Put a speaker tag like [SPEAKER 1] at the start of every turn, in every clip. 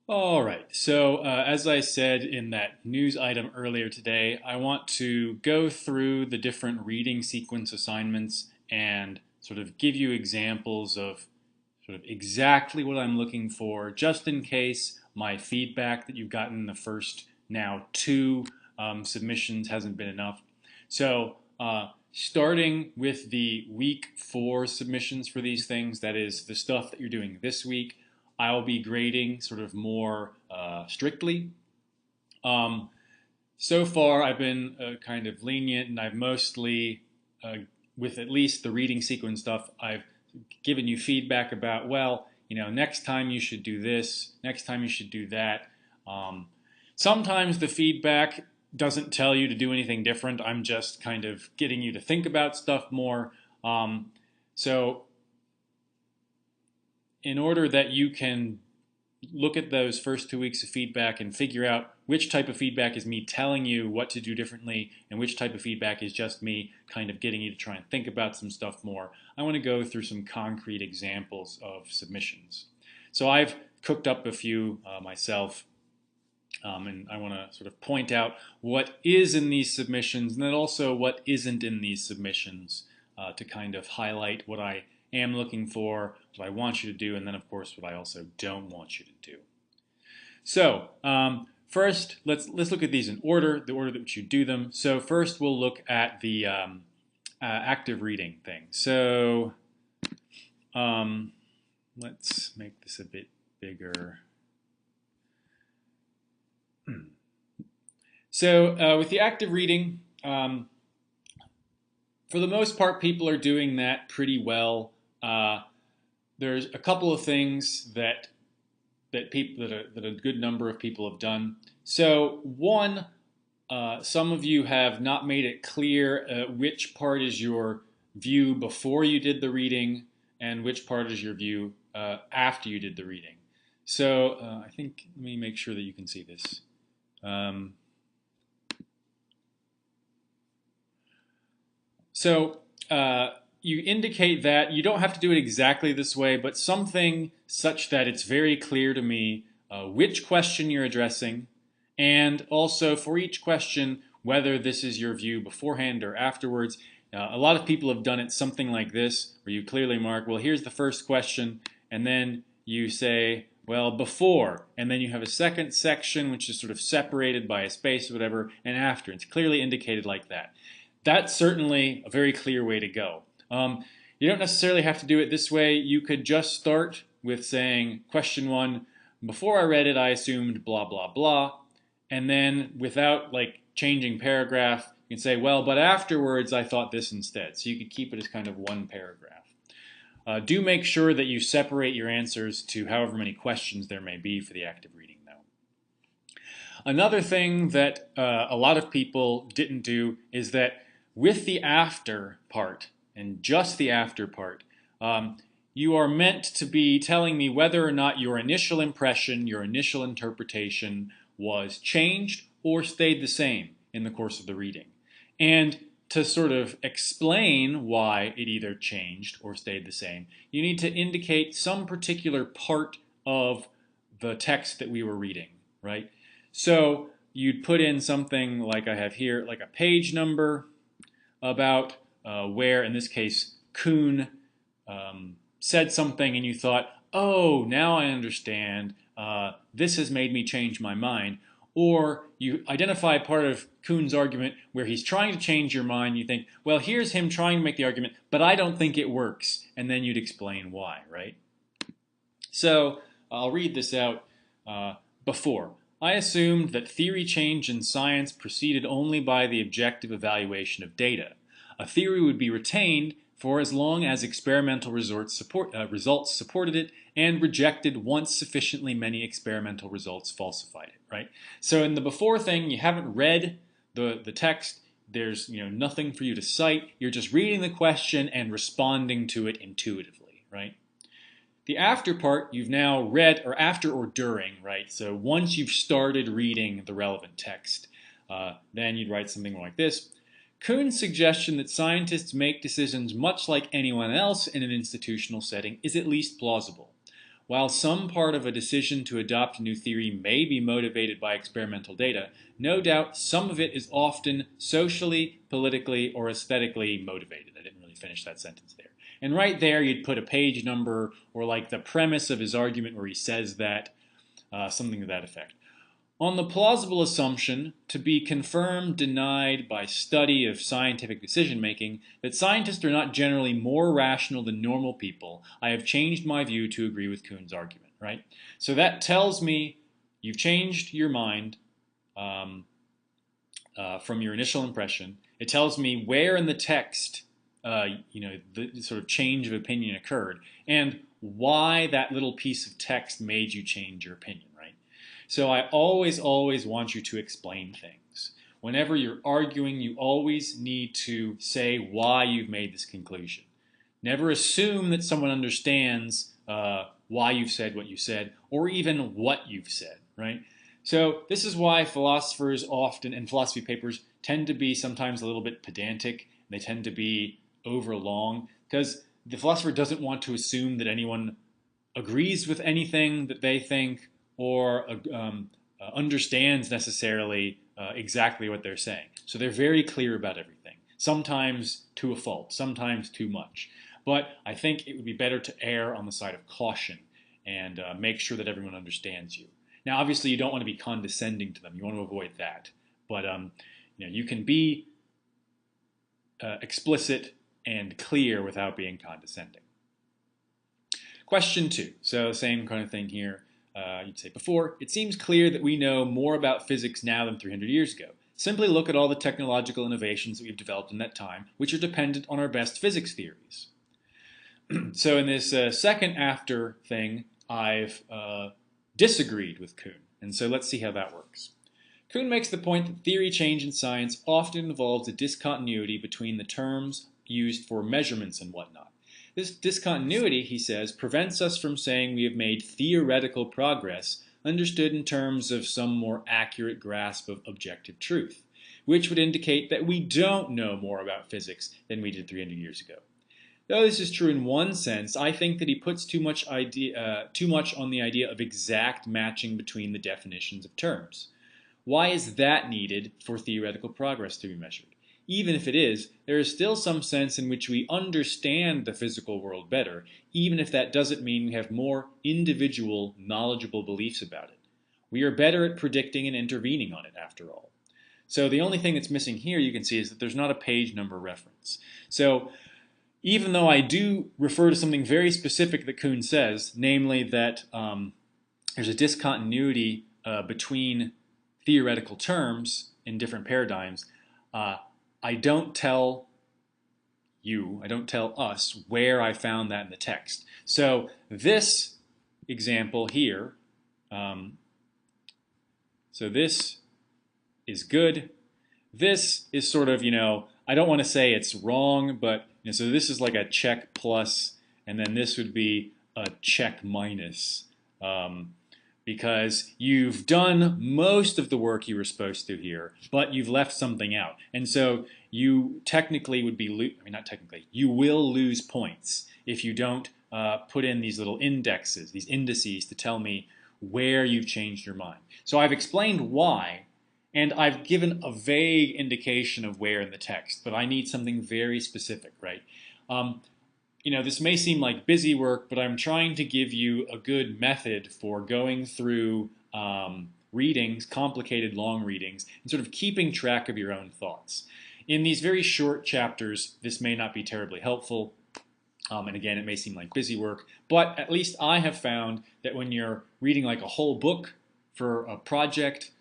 [SPEAKER 1] All right. So, as I said in that news item earlier today, I want to go through the different reading sequence assignments and sort of give you examples of sort of exactly what I'm looking for, just in case my feedback that you've gotten in the first now two submissions hasn't been enough. So, starting with the week 4 submissions for these things, that is the stuff that you're doing this week, I'll be grading sort of more strictly. Um, so far, I've been kind of lenient, and I've mostly, with at least the reading sequence stuff, I've given you feedback about, well, next time you should do this, next time you should do that. Um, Sometimes the feedback doesn't tell you to do anything different. I'm just kind of getting you to think about stuff more. So in order that you can look at those first 2 weeks of feedback and figure out which type of feedback is me telling you what to do differently and which type of feedback is just me kind of getting you to try and think about some stuff more, I want to go through some concrete examples of submissions. So I've cooked up a few myself, and I want to sort of point out what is in these submissions and then also what isn't in these submissions to kind of highlight what I am looking for, what I want you to do, and then of course what I also don't want you to do. So first, let's look at these in order, the order that which you do them. So first we'll look at the active reading thing. So let's make this a bit bigger. So with the active reading, for the most part, people are doing that pretty well. There's a couple of things that a good number of people have done. So one, some of you have not made it clear which part is your view before you did the reading and which part is your view after you did the reading. So I think, let me make sure that you can see this. So you indicate that you don't have to do it exactly this way, but something such that it's very clear to me which question you're addressing, and also for each question, whether this is your view beforehand or afterwards. A lot of people have done it something like this, where you clearly mark, well, here's the first question, and then you say, well, before, and then you have a second section which is sort of separated by a space or whatever, and after. It's clearly indicated like that. That's certainly a very clear way to go. You don't necessarily have to do it this way. You could just start with saying, question 1, before I read it, I assumed blah, blah, blah. And then without like changing paragraph, you can say, well, but afterwards I thought this instead. So you could keep it as kind of one paragraph. Do make sure that you separate your answers to however many questions there may be for the active reading, though. Another thing that a lot of people didn't do is that with the after part, and just the after part, you are meant to be telling me whether or not your initial impression, your initial interpretation was changed or stayed the same in the course of the reading. And to sort of explain why it either changed or stayed the same, you need to indicate some particular part of the text that we were reading, right? So you'd put in something like I have here, like a page number about where, in this case, Kuhn said something and you thought, oh, now I understand. This has made me change my mind. Or you identify part of Kuhn's argument where he's trying to change your mind. You think, well, here's him trying to make the argument, but I don't think it works. And then you'd explain why, right? So I'll read this out before. I assumed that theory change in science proceeded only by the objective evaluation of data. A theory would be retained for as long as experimental results supported it and rejected once sufficiently many experimental results falsified it, right? So in the before thing, you haven't read the text. There's nothing for you to cite. You're just reading the question and responding to it intuitively, right? The after part you've now read, or after or during, right? So once you've started reading the relevant text, then you'd write something like this. Kuhn's suggestion that scientists make decisions much like anyone else in an institutional setting is at least plausible. While some part of a decision to adopt a new theory may be motivated by experimental data, no doubt some of it is often socially, politically, or aesthetically motivated. I didn't really finish that sentence there. And right there, you'd put a page number or like the premise of his argument where he says that, something to that effect. On the plausible assumption, to be confirmed, denied by study of scientific decision-making, that scientists are not generally more rational than normal people, I have changed my view to agree with Kuhn's argument, right? So that tells me you've changed your mind from your initial impression. It tells me where in the text the sort of change of opinion occurred and why that little piece of text made you change your opinion, right? So I always want you to explain things. Whenever you're arguing, you always need to say why you've made this conclusion. Never assume that someone understands why you've said what you said, or even what you've said, right? So this is why philosophers often, and philosophy papers, tend to be sometimes a little bit pedantic. They tend to be overlong, because the philosopher doesn't want to assume that anyone agrees with anything that they think or understands necessarily exactly what they're saying. So they're very clear about everything, sometimes to a fault, sometimes too much. But I think it would be better to err on the side of caution and make sure that everyone understands you. Now, obviously, you don't want to be condescending to them. You want to avoid that. But you can be explicit and clear without being condescending. Question 2. So same kind of thing here. You'd say before, it seems clear that we know more about physics now than 300 years ago. Simply look at all the technological innovations that we've developed in that time, which are dependent on our best physics theories. So in this second after thing, I've disagreed with Kuhn. And so let's see how that works. Kuhn makes the point that theory change in science often involves a discontinuity between the terms used for measurements and whatnot. This discontinuity, he says, prevents us from saying we have made theoretical progress understood in terms of some more accurate grasp of objective truth, which would indicate that we don't know more about physics than we did 300 years ago. Though this is true in one sense, I think that he puts too much on the idea of exact matching between the definitions of terms. Why is that needed for theoretical progress to be measured? Even if it is, there is still some sense in which we understand the physical world better, even if that doesn't mean we have more individual, knowledgeable beliefs about it. We are better at predicting and intervening on it, after all. So the only thing that's missing here, you can see, is that there's not a page number reference. So even though I do refer to something very specific that Kuhn says, namely that there's a discontinuity between theoretical terms in different paradigms, I don't tell us where I found that in the text. So this example here, so this is good. This is sort of, I don't want to say it's wrong, but so this is like a check plus, and then this would be a check minus. Because you've done most of the work you were supposed to here, but you've left something out. And so you technically would be, not technically, you will lose points if you don't put in these little indexes, these indices to tell me where you've changed your mind. So I've explained why, and I've given a vague indication of where in the text, but I need something very specific, right? This may seem like busy work, but I'm trying to give you a good method for going through readings, complicated long readings, and sort of keeping track of your own thoughts. In these very short chapters, this may not be terribly helpful, and again, it may seem like busy work, but at least I have found that when you're reading like a whole book for a project,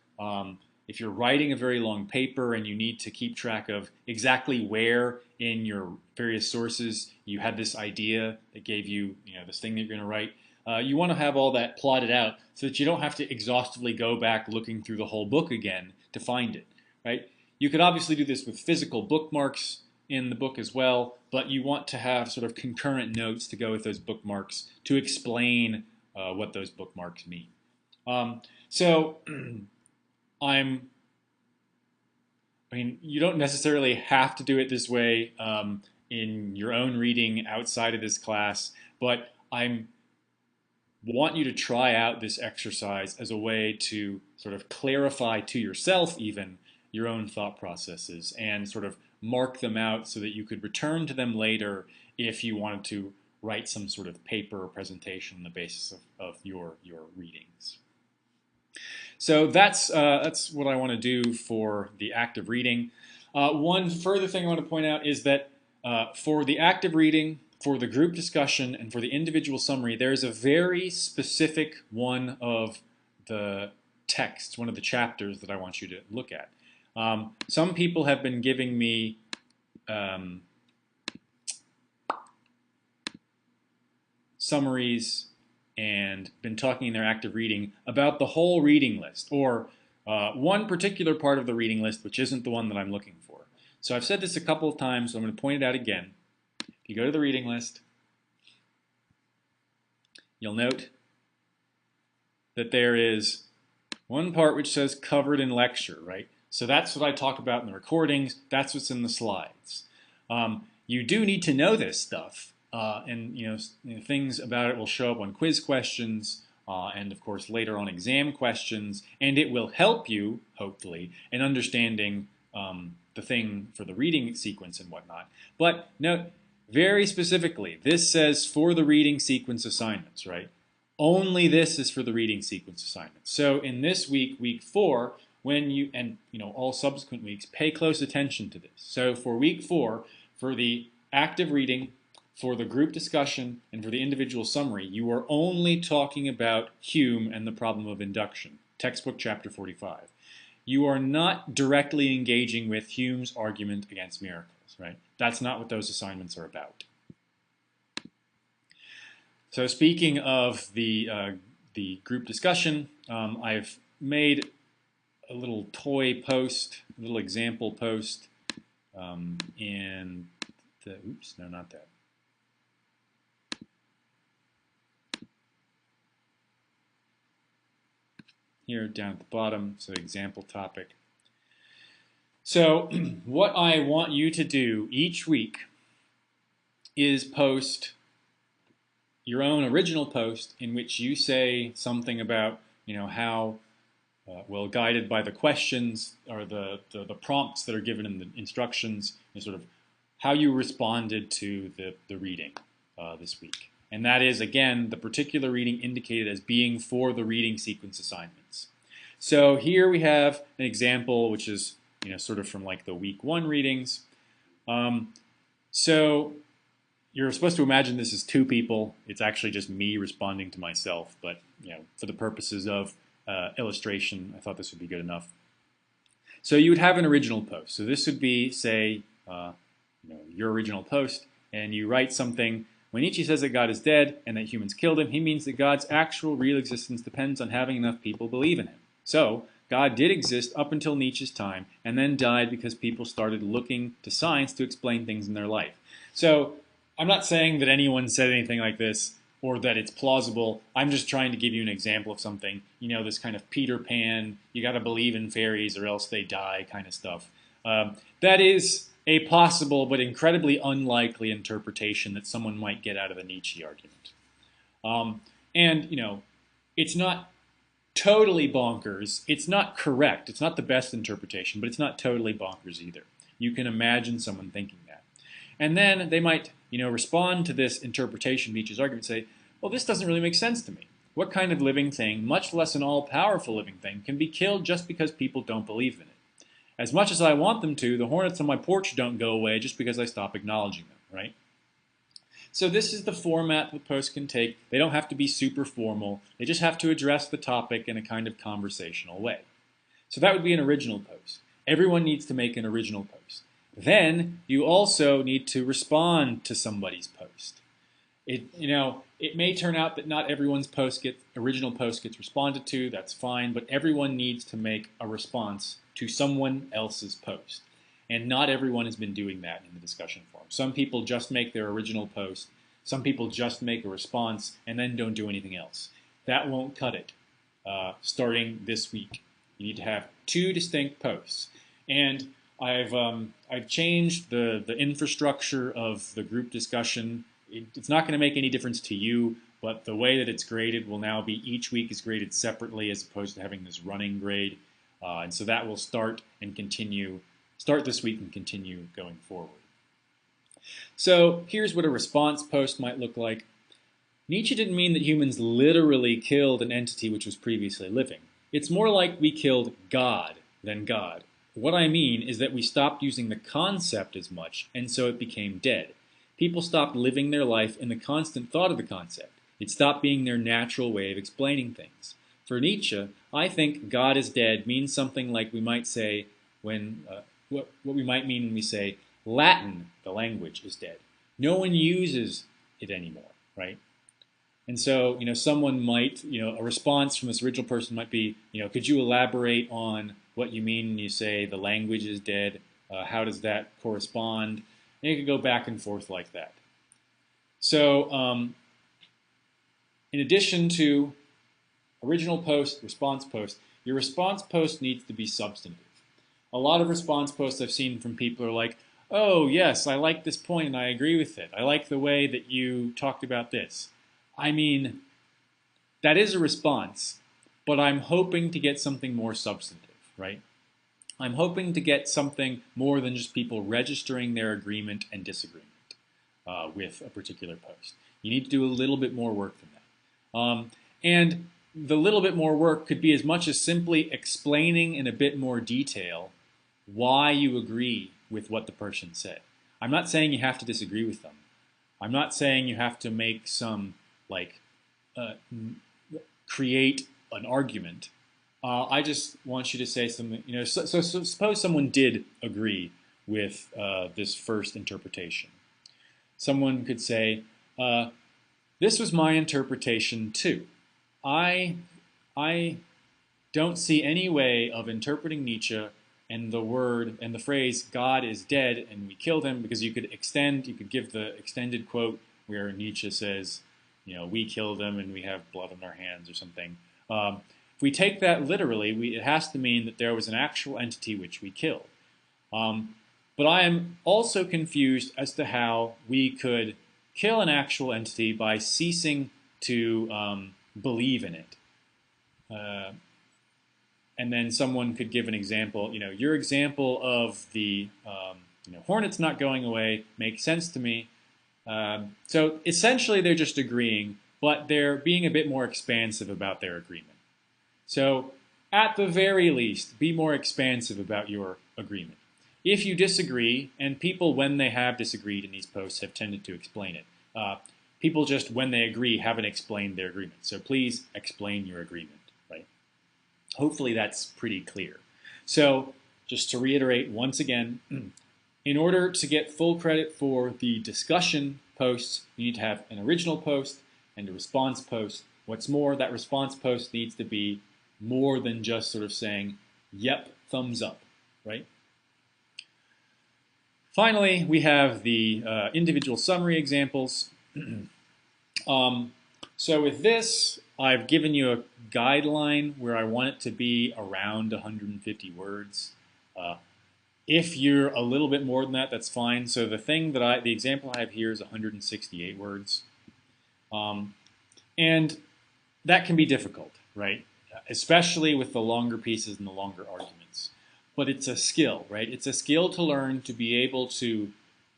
[SPEAKER 1] if you're writing a very long paper and you need to keep track of exactly where in your various sources you had this idea that gave you, this thing that you're going to write, you want to have all that plotted out so that you don't have to exhaustively go back looking through the whole book again to find it, right? You could obviously do this with physical bookmarks in the book as well, but you want to have sort of concurrent notes to go with those bookmarks to explain what those bookmarks mean. You don't necessarily have to do it this way in your own reading outside of this class, but I'm want you to try out this exercise as a way to sort of clarify to yourself even your own thought processes and sort of mark them out so that you could return to them later if you wanted to write some sort of paper or presentation on the basis of your readings. So that's what I want to do for the active reading. One further thing I want to point out is that for the active reading, for the group discussion, and for the individual summary, there's a very specific one of the texts, one of the chapters that I want you to look at. Some people have been giving me summaries and been talking in their active reading about the whole reading list, or one particular part of the reading list which isn't the one that I'm looking for. So I've said this a couple of times, so I'm going to point it out again. If you go to the reading list, you'll note that there is one part which says covered in lecture, right? So that's what I talk about in the recordings. That's what's in the slides. You do need to know this stuff, and things about it will show up on quiz questions, and of course later on exam questions, and it will help you, hopefully, in understanding the thing for the reading sequence and whatnot. But note, very specifically, this says for the reading sequence assignments, right? Only this is for the reading sequence assignments. So in this week, week 4, when you, and all subsequent weeks, pay close attention to this. So for week 4, for the active reading, for the group discussion, and for the individual summary, you are only talking about Hume and the problem of induction, textbook chapter 45. You are not directly engaging with Hume's argument against miracles, right? That's not what those assignments are about. So speaking of the group discussion, I've made a little toy post, a little example post in the, oops, no, not that. Here down at the bottom, so example topic. So what I want you to do each week is post your own original post in which you say something about, how, well, guided by the questions or the prompts that are given in the instructions, sort of how you responded to the reading this week. And that is, again, the particular reading indicated as being for the reading sequence assignments. So here we have an example which is, sort of from like the week 1 readings. So you're supposed to imagine this is 2 people. It's actually just me responding to myself, but for the purposes of illustration, I thought this would be good enough. So you would have an original post. So this would be, say, your original post, and you write something. When Nietzsche says that God is dead and that humans killed him, he means that God's actual real existence depends on having enough people believe in him. So God did exist up until Nietzsche's time and then died because people started looking to science to explain things in their life. So I'm not saying that anyone said anything like this or that it's plausible. I'm just trying to give you an example of something, this kind of Peter Pan, you got to believe in fairies or else they die kind of stuff. That is a possible but incredibly unlikely interpretation that someone might get out of the Nietzsche argument. And it's not totally bonkers. It's not correct. It's not the best interpretation, but it's not totally bonkers either. You can imagine someone thinking that. And then they might, respond to this interpretation of Nietzsche's argument and say, well, this doesn't really make sense to me. What kind of living thing, much less an all-powerful living thing, can be killed just because people don't believe in it? As much as I want them to, the hornets on my porch don't go away just because I stop acknowledging them, right? So this is the format the post can take. They don't have to be super formal. They just have to address the topic in a kind of conversational way. So that would be an original post. Everyone needs to make an original post. Then you also need to respond to somebody's post. It may turn out that not everyone's original post gets responded to. That's fine, but everyone needs to make a response to someone else's post. And not everyone has been doing that in the discussion forum. Some people just make their original post. Some people just make a response and then don't do anything else. That won't cut it starting this week. You need to have 2 distinct posts. And I've changed the infrastructure of the group discussion. It's not going to make any difference to you, but the way that it's graded will now be each week is graded separately as opposed to having this running grade. And so that will start this week and continue going forward. So here's what a response post might look like. Nietzsche didn't mean that humans literally killed an entity which was previously living. It's more like we killed God than God. What I mean is that we stopped using the concept as much, and so it became dead. People stopped living their life in the constant thought of the concept. It stopped being their natural way of explaining things. For Nietzsche, I think God is dead means something like we might say when, what we might mean when we say Latin, the language, is dead. No one uses it anymore, right? And so, someone might, a response from this original person might be, could you elaborate on what you mean when you say the language is dead? How does that correspond? And you could go back and forth like that. So, in addition to original post, response post, your response post needs to be substantive. A lot of response posts I've seen from people are like, oh, yes, I like this point and I agree with it. I like the way that you talked about this. I mean, that is a response, but I'm hoping to get something more substantive, right? I'm hoping to get something more than just people registering their agreement and disagreement with a particular post. You need to do a little bit more work than that. And the little bit more work could be as much as simply explaining in a bit more detail why you agree with what the person said. I'm not saying you have to disagree with them. I'm not saying you have to make some, create an argument. I just want you to say something, so suppose someone did agree with this first interpretation. Someone could say, this was my interpretation too. I don't see any way of interpreting Nietzsche and the word and the phrase God is dead and we killed him, because you could give the extended quote where Nietzsche says, we killed him and we have blood on our hands or something. If we take that literally, it has to mean that there was an actual entity which we killed. But I am also confused as to how we could kill an actual entity by ceasing to believe in it. And then someone could give an example. Your example of the hornets not going away makes sense to me. So essentially they're just agreeing, but they're being a bit more expansive about their agreement. So at the very least, be more expansive about your agreement. If you disagree, and people when they have disagreed in these posts have tended to explain it, people just when they agree haven't explained their agreement. So please explain your agreement, right? Hopefully that's pretty clear. So just to reiterate once again, in order to get full credit for the discussion posts, you need to have an original post and a response post. What's more, that response post needs to be more than just sort of saying, yep, thumbs up, right? Finally, we have the individual summary examples. So with this, I've given you a guideline where I want it to be around 150 words. If you're a little bit more than that, that's fine. So the example I have here is 168 words. And that can be difficult, right? Especially with the longer pieces and the longer arguments. But it's a skill, right? It's a skill to learn to be able to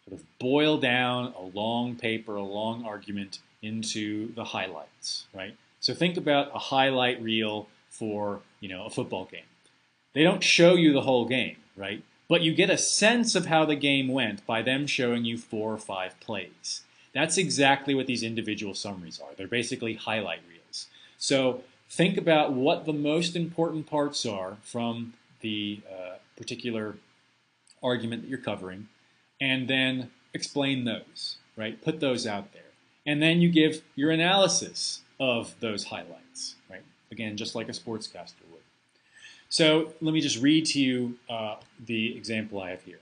[SPEAKER 1] sort of boil down a long paper, a long argument into the highlights, right? So think about a highlight reel for, a football game. They don't show you the whole game, right? But you get a sense of how the game went by them showing you 4 or 5 plays. That's exactly what these individual summaries are. They're basically highlight reels. So think about what the most important parts are from the particular argument that you're covering, and then explain those, right? Put those out there. And then you give your analysis of those highlights, right? Again, just like a sportscaster would. So let me just read to you the example I have here.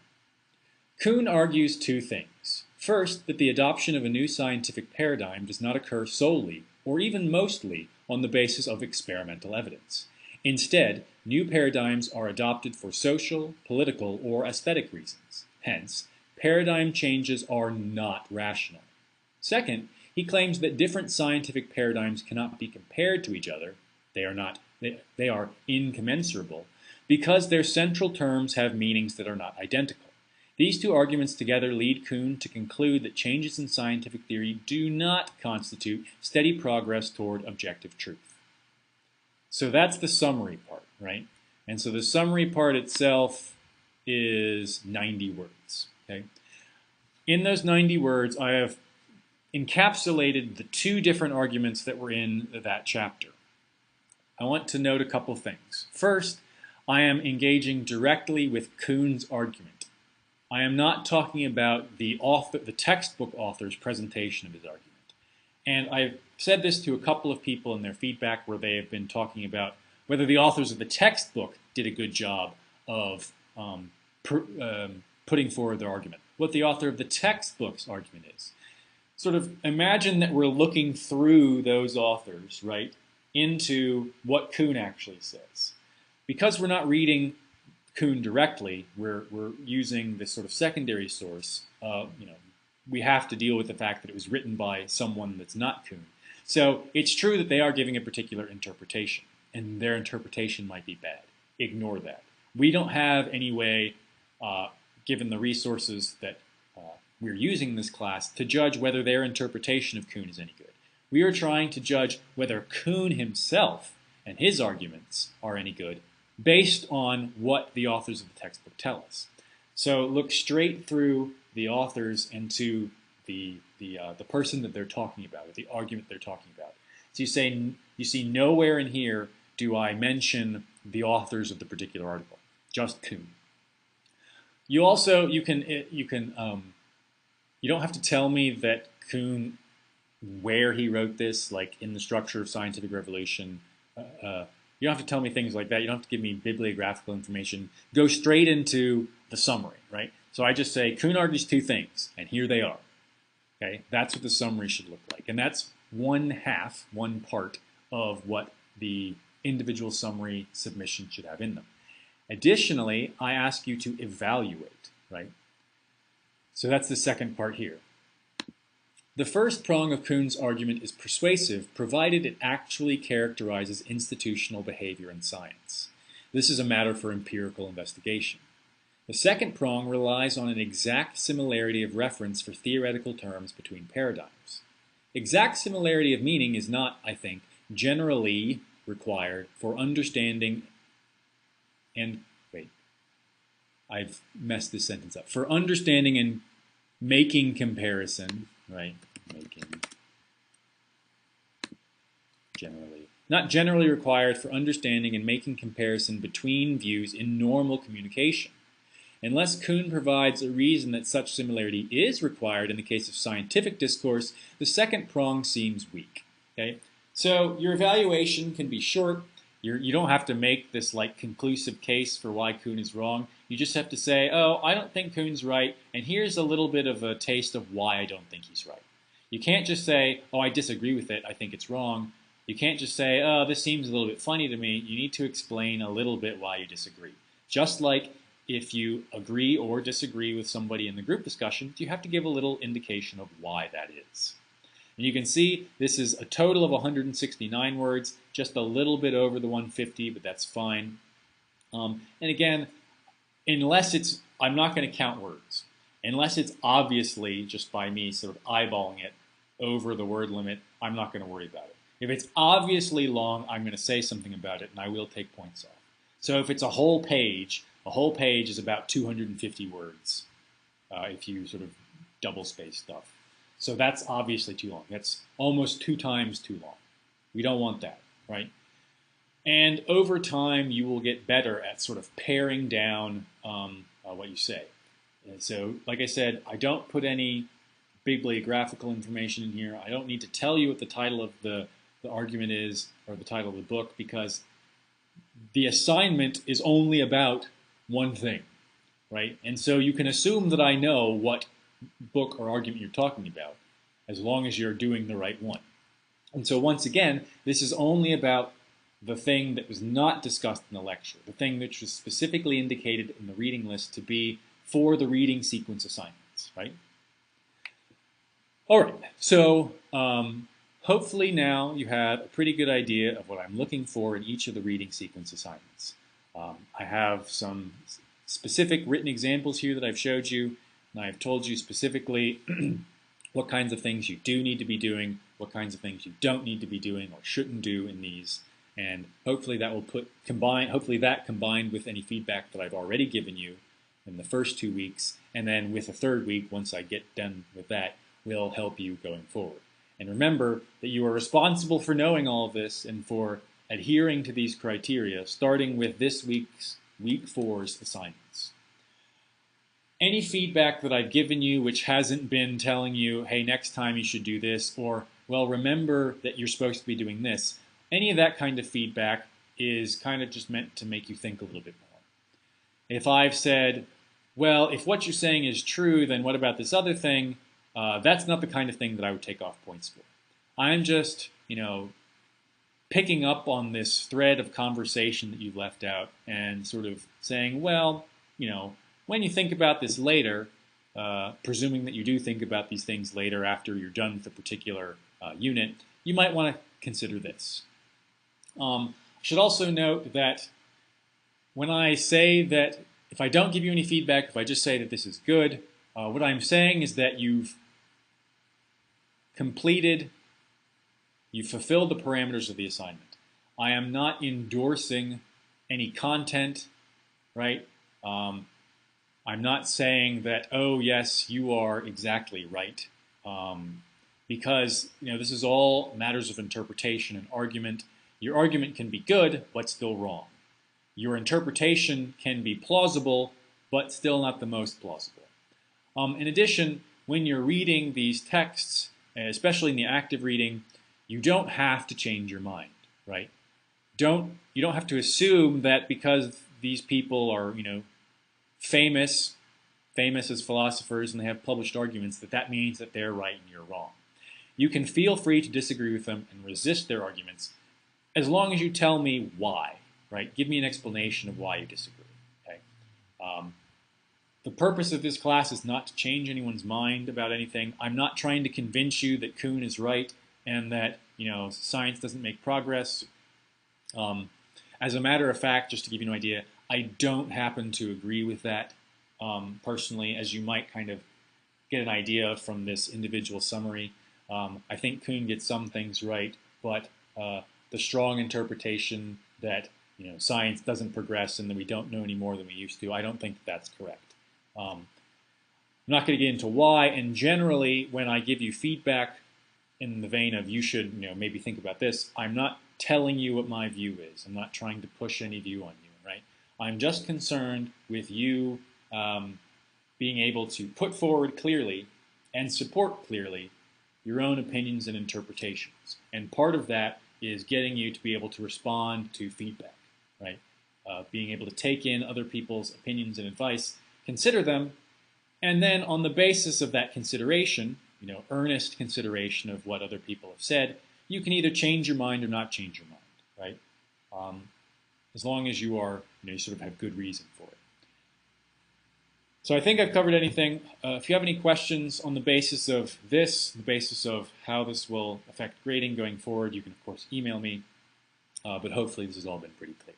[SPEAKER 1] Kuhn argues 2 things. First, that the adoption of a new scientific paradigm does not occur solely, or even mostly, on the basis of experimental evidence. Instead, new paradigms are adopted for social, political, or aesthetic reasons. Hence, paradigm changes are not rational. Second, He claims that different scientific paradigms cannot be compared to each other. They are incommensurable because their central terms have meanings that are not identical. These two arguments together lead Kuhn to conclude that changes in scientific theory do not constitute steady progress toward objective truth. So that's the summary part, right? And so the summary part itself is 90 words, okay? In those 90 words, I have encapsulated the two different arguments that were in that chapter. I want to note a couple things. First, I am engaging directly with Kuhn's argument. I am not talking about the textbook author's presentation of his argument. And I've said this to a couple of people in their feedback where they have been talking about whether the authors of the textbook did a good job of putting forward their argument. What the author of the textbook's argument is. Sort of imagine that we're looking through those authors, right, into what Kuhn actually says. Because we're not reading Kuhn directly, we're using this sort of secondary source. We have to deal with the fact that it was written by someone that's not Kuhn. So it's true that they are giving a particular interpretation, and their interpretation might be bad. Ignore that. We don't have any way, given the resources that we're using in this class, to judge whether their interpretation of Kuhn is any good. We are trying to judge whether Kuhn himself and his arguments are any good based on what the authors of the textbook tell us. So look straight through the authors and to the person that they're talking about, or the argument they're talking about. So you see nowhere in here do I mention the authors of the particular article, just Kuhn. You don't have to tell me that Kuhn, where he wrote this, like in the Structure of Scientific Revolution. You don't have to tell me things like that. You don't have to give me bibliographical information. Go straight into the summary, right? So I just say, Kuhn argues two things, and here they are. Okay, that's what the summary should look like. And that's one part of what the individual summary submission should have in them. Additionally, I ask you to evaluate, right? So that's the second part here. The first prong of Kuhn's argument is persuasive, provided it actually characterizes institutional behavior in science. This is a matter for empirical investigation. The second prong relies on an exact similarity of reference for theoretical terms between paradigms. Exact similarity of meaning is not, I think, generally required for understanding I've messed this sentence up. For understanding and making comparison, right? Not generally required for understanding and making comparison between views in normal communication. Unless Kuhn provides a reason that such similarity is required in the case of scientific discourse, the second prong seems weak. Okay? So your evaluation can be short. You don't have to make this like conclusive case for why Kuhn is wrong. You just have to say, oh, I don't think Kuhn's right, and here's a little bit of a taste of why I don't think he's right. You can't just say, oh, I disagree with it, I think it's wrong. You can't just say, oh, this seems a little bit funny to me. You need to explain a little bit why you disagree. Just like if you agree or disagree with somebody in the group discussion, you have to give a little indication of why that is. And you can see this is a total of 169 words, just a little bit over the 150, but that's fine. And again, I'm not going to count words. Unless it's obviously, just by me sort of eyeballing it, over the word limit, I'm not going to worry about it. If it's obviously long, I'm going to say something about it, and I will take points off. So if it's a whole page is about 250 words if you sort of double-space stuff. So that's obviously too long. That's almost 2 times too long. We don't want that, right? And over time, you will get better at sort of paring down what you say. And so, like I said, I don't put any bibliographical information in here. I don't need to tell you what the title of the argument is or the title of the book, because the assignment is only about one thing, right? And so you can assume that I know what book or argument you're talking about, as long as you're doing the right one. And so once again, this is only about the thing that was not discussed in the lecture, the thing which was specifically indicated in the reading list to be for the reading sequence assignments, right? All right, so Hopefully now you have a pretty good idea of what I'm looking for in each of the reading sequence assignments. I have some specific written examples here that I've showed you, and I've told you specifically what kinds of things you do need to be doing, what kinds of things you don't need to be doing or shouldn't do in these, and hopefully that will hopefully that combined with any feedback that I've already given you in the first 2 weeks, and then with the third week, once I get done with that, will help you going forward. And remember that you are responsible for knowing all of this and for adhering to these criteria, starting with this week's Week 4's assignments. Any feedback that I've given you which hasn't been telling you, hey, next time you should do this, or, well, remember that you're supposed to be doing this, any of that kind of feedback is kind of just meant to make you think a little bit more. If I've said, well, if what you're saying is true, then what about this other thing? That's not the kind of thing that I would take off points for. I'm just, picking up on this thread of conversation that you've left out and sort of saying, well, when you think about this later, presuming that you do think about these things later after you're done with a particular unit, you might want to consider this. I should also note that when I say that if I don't give you any feedback, if I just say that this is good, what I'm saying is that you've fulfilled the parameters of the assignment. I am not endorsing any content, right? I'm not saying that, oh, yes, you are exactly right, because this is all matters of interpretation and argument. Your argument can be good, but still wrong. Your interpretation can be plausible, but still not the most plausible. In addition, when you're reading these texts, especially in the active reading, you don't have to change your mind, right? You don't have to assume that because these people are, famous as philosophers and they have published arguments, that means that they're right and you're wrong. You can feel free to disagree with them and resist their arguments as long as you tell me why, right? Give me an explanation of why you disagree, okay? The purpose of this class is not to change anyone's mind about anything. I'm not trying to convince you that Kuhn is right and that science doesn't make progress. As a matter of fact, just to give you an idea, I don't happen to agree with that personally, as you might kind of get an idea from this individual summary. I think Kuhn gets some things right, but the strong interpretation that science doesn't progress and that we don't know any more than we used to, I don't think that's correct. I'm not going to get into why, and generally when I give you feedback in the vein of you should maybe think about this, I'm not telling you what my view is. I'm not trying to push any view on you, right? I'm just concerned with you being able to put forward clearly and support clearly your own opinions and interpretations. And part of that is getting you to be able to respond to feedback, right? Being able to take in other people's opinions and advice, consider them, and then on the basis of that consideration, earnest consideration of what other people have said, you can either change your mind or not change your mind, right? As long as you are, you sort of have good reason for it. So I think I've covered anything. If you have any questions on the basis of this, the basis of how this will affect grading going forward, you can of course email me, but hopefully this has all been pretty clear.